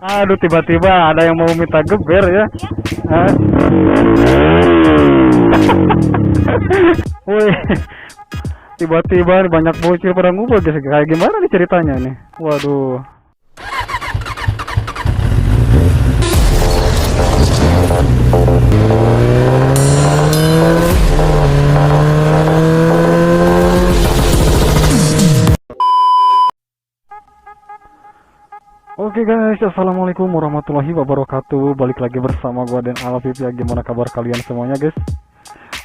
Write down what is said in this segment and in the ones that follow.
Aduh, tiba-tiba ada yang mau minta geber ya. Hah? Wih, tiba-tiba banyak bocil pada ngumpul guys. Kayak gimana nih ceritanya nih? Waduh. Oke guys, assalamualaikum warahmatullahi wabarakatuh. Balik lagi bersama gua dan Alafif ya. Gimana kabar kalian semuanya guys?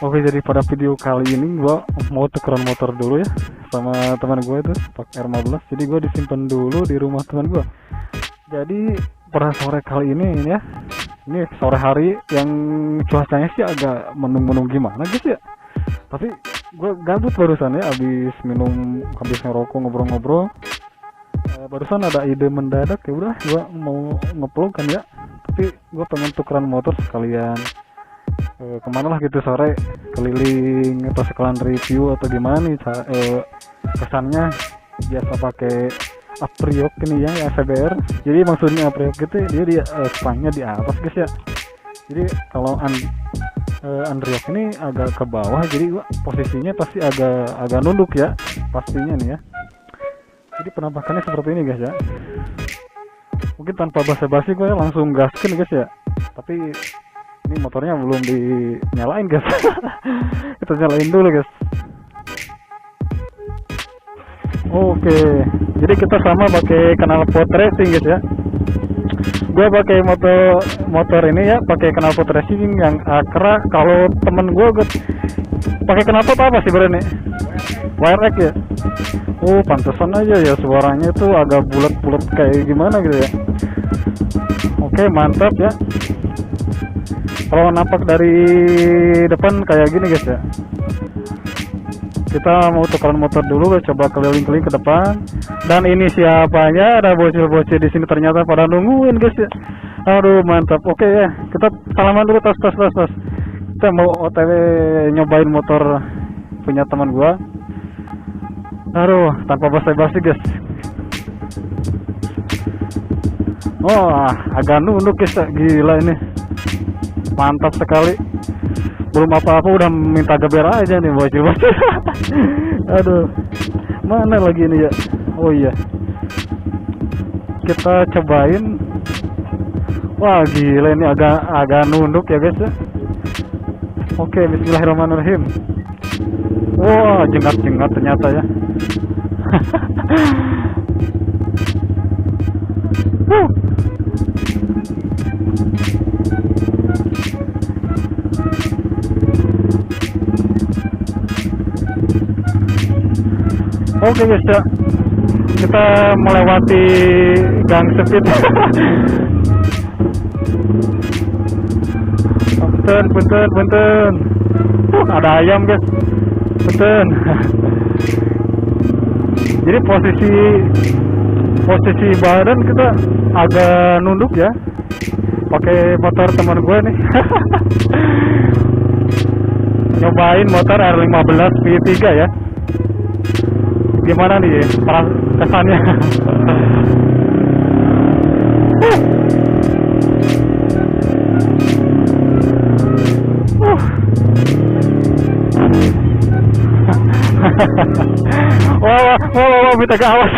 Oke, jadi pada video kali ini gua mau tukeran motor dulu ya sama teman gua itu pakai R15. Jadi gua disimpan dulu di rumah teman gua. Jadi pada sore kali ini ya, ini sore hari yang cuacanya sih agak mendung-mendung gimana guys ya. Tapi gua gabut barusan ya, habis ngerokok ngobrol-ngobrol. Barusan ada ide mendadak, ya udah gua mau ngeplug kan ya, tapi gua pengen tukeran motor sekalian kemana lah gitu sore, keliling atau sekalian review atau gimana nih kesannya. Biasa pakai Apriok ini ya, CBR. Jadi maksudnya Apriok itu dia di spangnya di atas guys ya. Jadi kalau Andriok ini agak ke bawah, jadi gua posisinya pasti agak nunduk ya pastinya nih ya. Jadi penampakannya seperti ini guys ya. Mungkin tanpa basa-basi gue langsung gaskin guys ya. Tapi ini motornya belum dinyalain guys. Kita nyalain dulu guys. Oke, jadi kita sama pakai knalpot racing guys ya. Gue pakai motor ini ya, pakai knalpot racing yang akra. Kalau temen gue pakai knalpot apa sih bro ini? WRX ya. Oh, pantesan aja ya suaranya itu agak bulat-bulat kayak gimana gitu ya. Oke, mantap ya. Kalau nampak dari depan kayak gini guys ya. Kita mau tukeran motor dulu, coba keliling-keliling ke depan. Dan ini siapanya, ada bocil-bocil di sini ternyata pada nungguin guys ya. Aduh, mantap. Oke ya, kita salaman dulu, tas. Kita mau OTW nyobain motor punya teman gua. Aduh, tanpa basa-basi guys. Oh, agak nunduk guys, gila ini. Mantap sekali. Belum apa-apa udah minta geber aja nih bocil-bocil. Aduh, mana lagi ini ya? Oh iya, kita cobain. Wah gila, ini agak nunduk ya guys ya. Oke, bismillahirrahmanirrahim. Wah, jengat-jengat ternyata ya. Oke guys ya, kita melewati gang sempit. Punten. Ada ayam guys. Punten. Jadi posisi badan kita agak nunduk ya. Pakai motor teman gue nih. Nyobain motor R15 V3 ya. Gimana nih kesannya? Wah, minta gawas.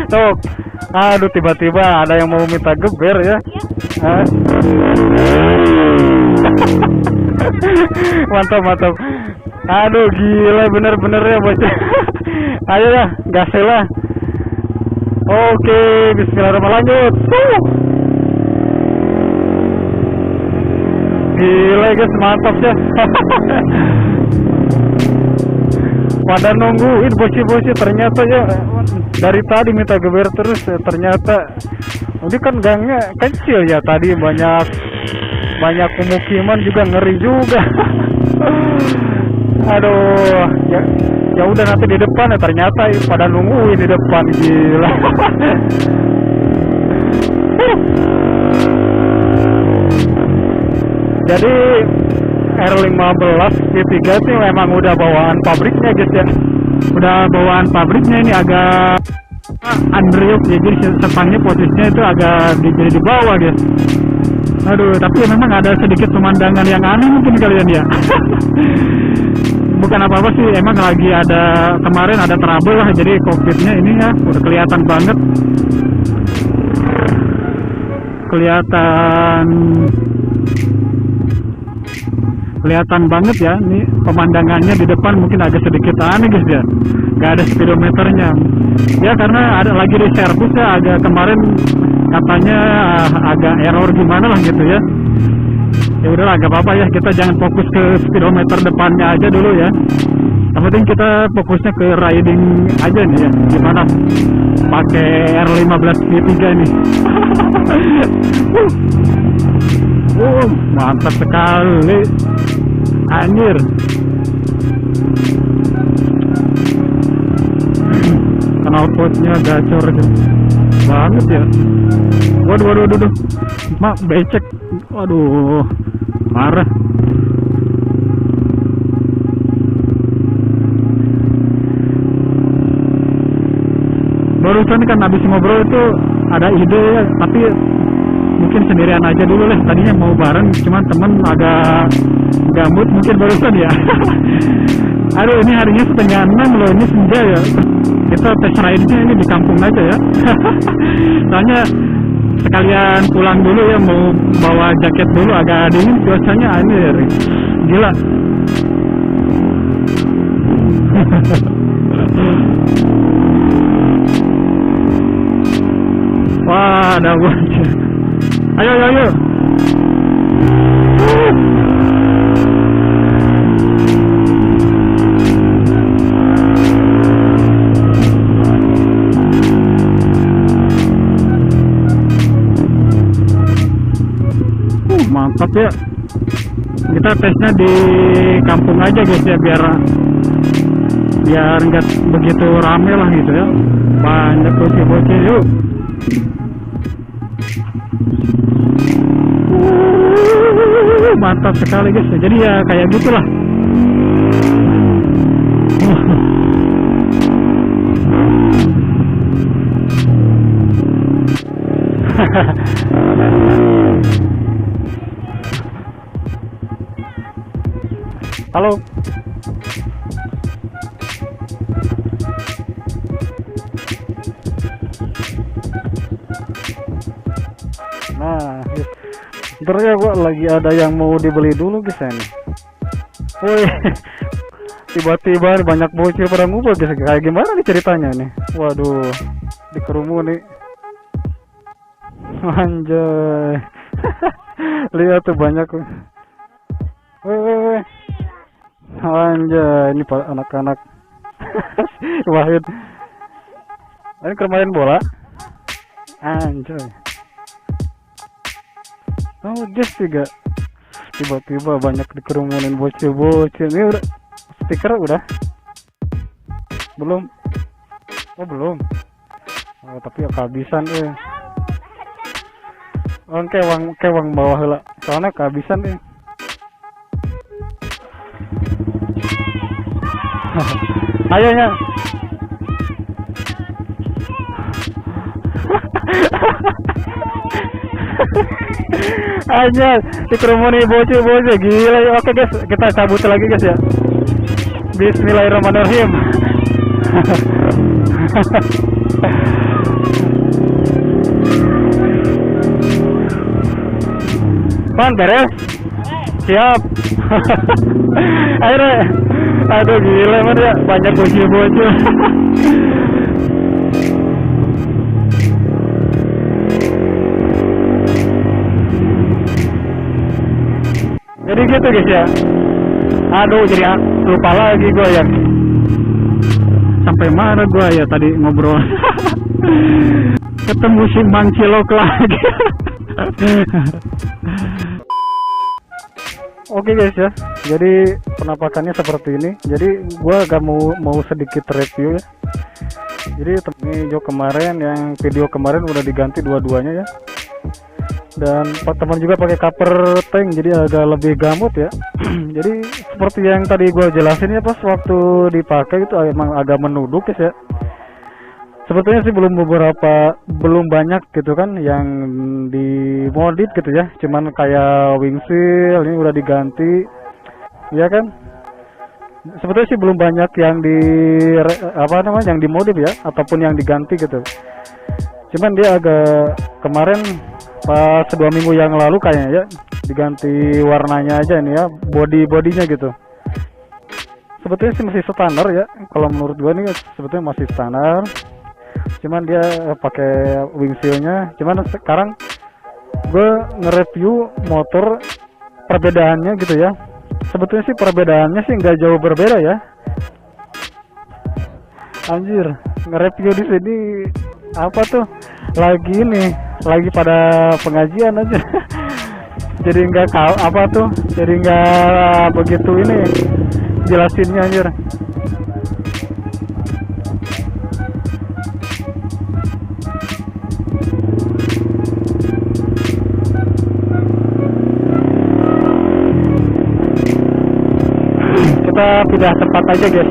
Tuh, aduh, tiba-tiba ada yang mau minta geber ya. Mantap. Aduh, gila bener-bener ya bocah. Ayo ya, gasel lah. Oke, bismillahirrahmanirrahim, lanjut. Gila guys, mantap ya. Pada nungguin bocil-bocil ternyata ya. Dari tadi minta geber terus ya, ternyata ini kan gangnya kecil ya, tadi banyak pemukiman juga, ngeri juga. Aduh, ya udah nanti di depan ya, ternyata pada nungguin di depan, gila. Jadi R15 V3 sih memang udah bawaan pabriknya guys ya. Udah bawaan pabriknya, ini agak Andriuk ya, jadi sepannya posisinya itu agak jadi di bawah guys. Aduh, tapi memang ada sedikit pemandangan yang aneh mungkin kalian ya. Bukan apa-apa sih, emang lagi ada kemarin ada trouble lah, jadi cockpitnya ini ya udah kelihatan banget. Kelihatan banget ya, ini pemandangannya di depan mungkin agak sedikit aneh guys ya. Gak ada speedometernya. Ya karena ada lagi di servis ya, agak kemarin katanya agak error gimana lah gitu ya. Ya udahlah, agak apa-apa ya, kita jangan fokus ke speedometer depannya aja dulu ya. Yang penting kita fokusnya ke riding aja nih ya, gimana pakai R15 V3 nih. Mantap sekali anjir. Knalpotnya gacor banget ya. Waduh. Mak becek. Waduh, parah. Barusan kan habis ngobrol itu ada ide ya, tapi mungkin sendirian aja dulu lah. Tadinya mau bareng, cuman temen agak gambut mungkin barusan ya. Aduh, ini harinya 5:30 loh, ini senja ya. Kita tes ride-nya ini di kampung aja ya. Soalnya sekalian pulang dulu ya, mau bawa jaket dulu, agak dingin cuacanya anjir. Gila. Wah, ada bocil. Ayo. Mantap ya. Kita tesnya di kampung aja guys ya, biar nggak begitu rame lah gitu ya. Banyak bocil-bocil yuk. Mantap sekali guys. Jadi ya kayak gitulah. Halo. Nah, ntar ya gua lagi ada yang mau dibeli dulu guys ini. Woi, tiba-tiba banyak bocil pada ngumpul guys. Kayak gimana nih ceritanya nih? Waduh, dikerumun nih. Anjay. Lihat tuh banyak. Woi. Anjay, ini anak-anak. Wahid. Ini kemarin bola. Anjay. Oh, just juga. Tiba-tiba banyak dikerumunin bocil-bocil. Ini udah stiker udah? Belum? Oh, belum. Oh, tapi ya kehabisan Oh, kewang bawah lah. Soalnya kehabisan Ayo nya. Aja dikerumuni bocil-bocil gila. Oke guys, kita cabut lagi guys ya. Bismillahirrahmanirrahim. Pan beres? Siap. Ayo. Aduh gila man ya, banyak bocil-bocil. Jadi gitu guys ya. Aduh, jadi lupa lagi gue ya. Sampai mana gue ya tadi ngobrol. Ketemu si Mang Cilok lagi. Oke guys ya. Jadi penampakannya seperti ini. Jadi gue agak mau sedikit review ya. Jadi ini jok kemarin, yang video kemarin udah diganti dua-duanya ya. Dan teman juga pakai cover tank, jadi agak lebih gamut ya. Jadi seperti yang tadi gue jelasin ya, pas waktu dipakai itu emang agak menuduk guys ya. Sebetulnya sih belum banyak gitu kan yang dimodif gitu ya. Cuman kayak wingsil ini udah diganti, ya kan? Sebetulnya sih belum banyak yang yang dimodif ya, ataupun yang diganti gitu. Cuman dia agak kemarin pas 2 minggu yang lalu kayaknya ya diganti warnanya aja nih ya, bodinya gitu. Sebetulnya sih masih standar ya, kalau menurut gua nih sebetulnya masih standar. Cuman dia pakai wingsilnya. Cuman sekarang gue nge-review motor perbedaannya gitu ya. Sebetulnya sih perbedaannya sih nggak jauh berbeda ya. Anjir, nge-review di sini apa tuh? Lagi pada pengajian aja. Jadi nggak jadi nggak begitu ini jelasinnya anjir. Kita pindah tempat aja guys.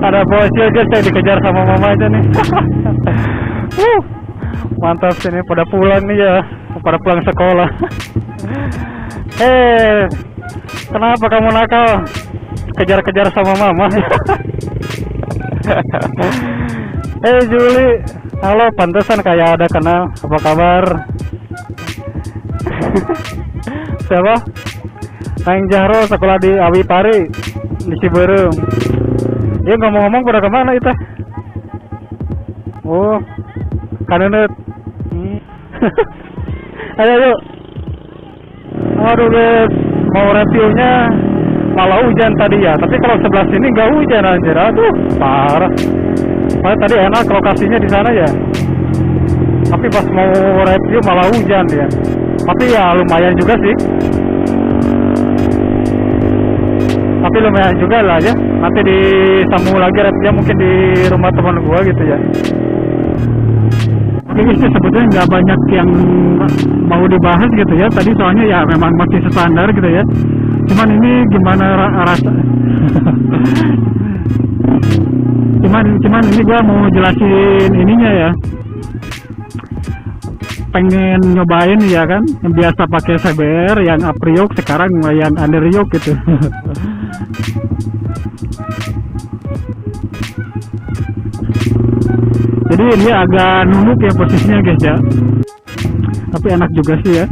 Ada bocil guys yang dikejar sama mama aja nih. Mantap sini pada pulang nih ya, pada pulang sekolah. Kenapa kamu nakal? Kejar-kejar sama mama. Juli, halo, pantesan kayak ada kenal. Apa kabar? Siapa? Neng Jahro sekolah di Awi Pari di Ciberem. Dia ngomong-ngomong pada kemana itu? Oh, kanenet. Ayo yuk. Aduh guys, mau reviewnya malah hujan tadi ya. Tapi kalau sebelah sini nggak hujan anjir. Aduh, parah. Tadi enak lokasinya di sana ya. Tapi pas mau review malah hujan ya. Tapi ya lumayan juga sih. Tapi lumayan juga lah ya. Nanti disambung lagi reviewnya mungkin di rumah teman gua gitu ya. Oke guys, sebetulnya nggak banyak yang mau dibahas gitu ya. Tadi soalnya ya memang masih standar gitu ya. Cuman ini gimana rasa? cuman ini gua mau jelasin ininya ya. Pengen nyobain ya kan, yang biasa pakai CBR, yang Apriok, sekarang yang Underyok gitu. Jadi dia agak nunduk ya posisinya guys ya. Tapi enak juga sih ya.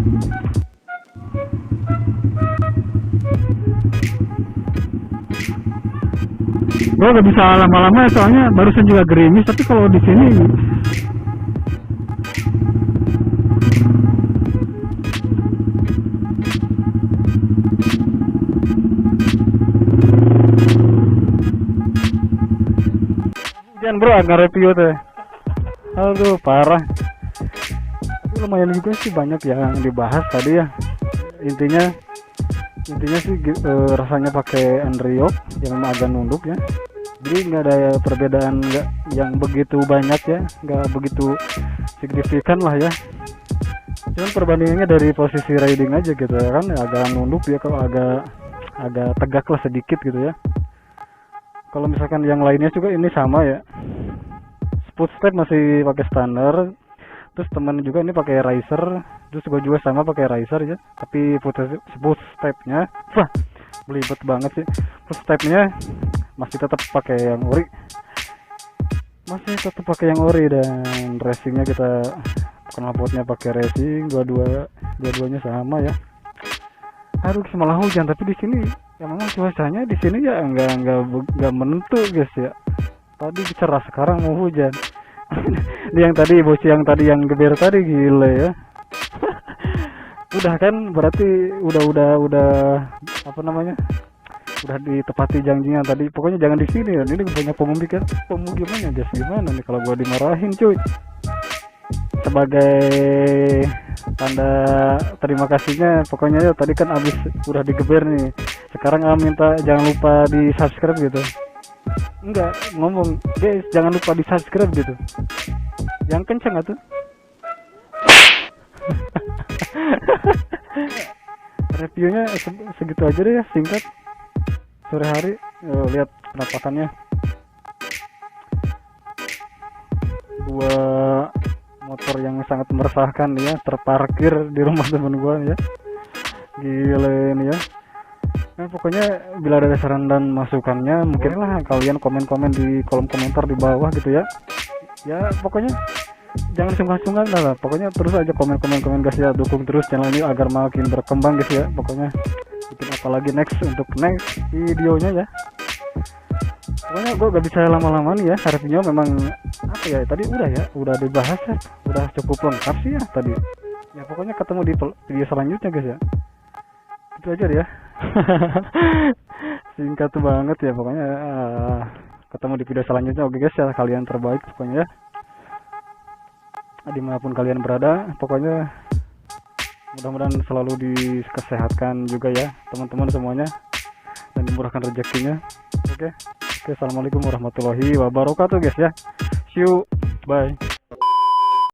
Gue gak bisa lama-lama soalnya barusan juga gerimis. Tapi kalau di sini hujan bro, agak review tuh. Aduh parah. Tapi lumayan juga sih banyak yang dibahas tadi ya. Intinya sih rasanya pakai Andriok yang memang agak nunduk ya. Jadi nggak ada perbedaan yang begitu banyak ya, nggak begitu signifikan lah ya. Cuman perbandingannya dari posisi riding aja gitu ya kan, agak nunduk ya, kalau agak tegak lah sedikit gitu ya. Kalau misalkan yang lainnya juga ini sama ya. Footstep masih pakai standar. Terus teman juga ini pakai riser. Terus gue juga sama pakai riser ya. Tapi footstepnya, wah, belibet banget sih. Footstepnya masih tetap pakai yang ori. Dan racingnya kita knalpotnya pakai racing. Dua-duanya sama ya. Aduh, malah hujan. Tapi di sini ya memang cuacanya di sini ya nggak menentu guys ya. Tadi cerah, sekarang mau hujan. Yang tadi yang geber tadi gila ya. Udah kan berarti udah apa namanya? Udah ditepati janjinya tadi. Pokoknya jangan di sini ya. Ini banyak pemukimannya guys. Gimana nih kalau gua dimarahin cuy? Sebagai tanda terima kasihnya, pokoknya ya tadi kan abis udah digeber nih. Sekarang minta jangan lupa di subscribe gitu. Enggak, ngomong guys jangan lupa di subscribe gitu. Yang kenceng atuh. Reviewnya segitu aja deh ya, singkat. Sore hari lihat penampakannya. Dua motor yang sangat meresahkan ya, terparkir di rumah temen gua ya. Gile nih ya. Nah, pokoknya bila ada saran dan masukannya, mungkin lah kalian komen-komen di kolom komentar di bawah gitu ya. Ya pokoknya jangan sungkan-sungkan lah. Pokoknya terus aja komen-komen guys ya, dukung terus channel ini agar makin berkembang guys ya. Pokoknya bikin apa lagi next untuk next videonya ya. Pokoknya gue gak bisa lama-lama nih ya, reviewnya memang apa ya, tadi udah dibahas ya, udah cukup lengkap sih ya tadi ya. Pokoknya ketemu di video selanjutnya guys ya, itu aja deh ya. Singkat banget ya pokoknya. Ketemu di video selanjutnya. Oke guys ya, kalian terbaik pokoknya ya, dimanapun kalian berada. Pokoknya mudah-mudahan selalu disehatkan juga ya teman-teman semuanya, dan dimurahkan rezekinya. Oke, assalamualaikum warahmatullahi wabarakatuh guys ya. See you, bye.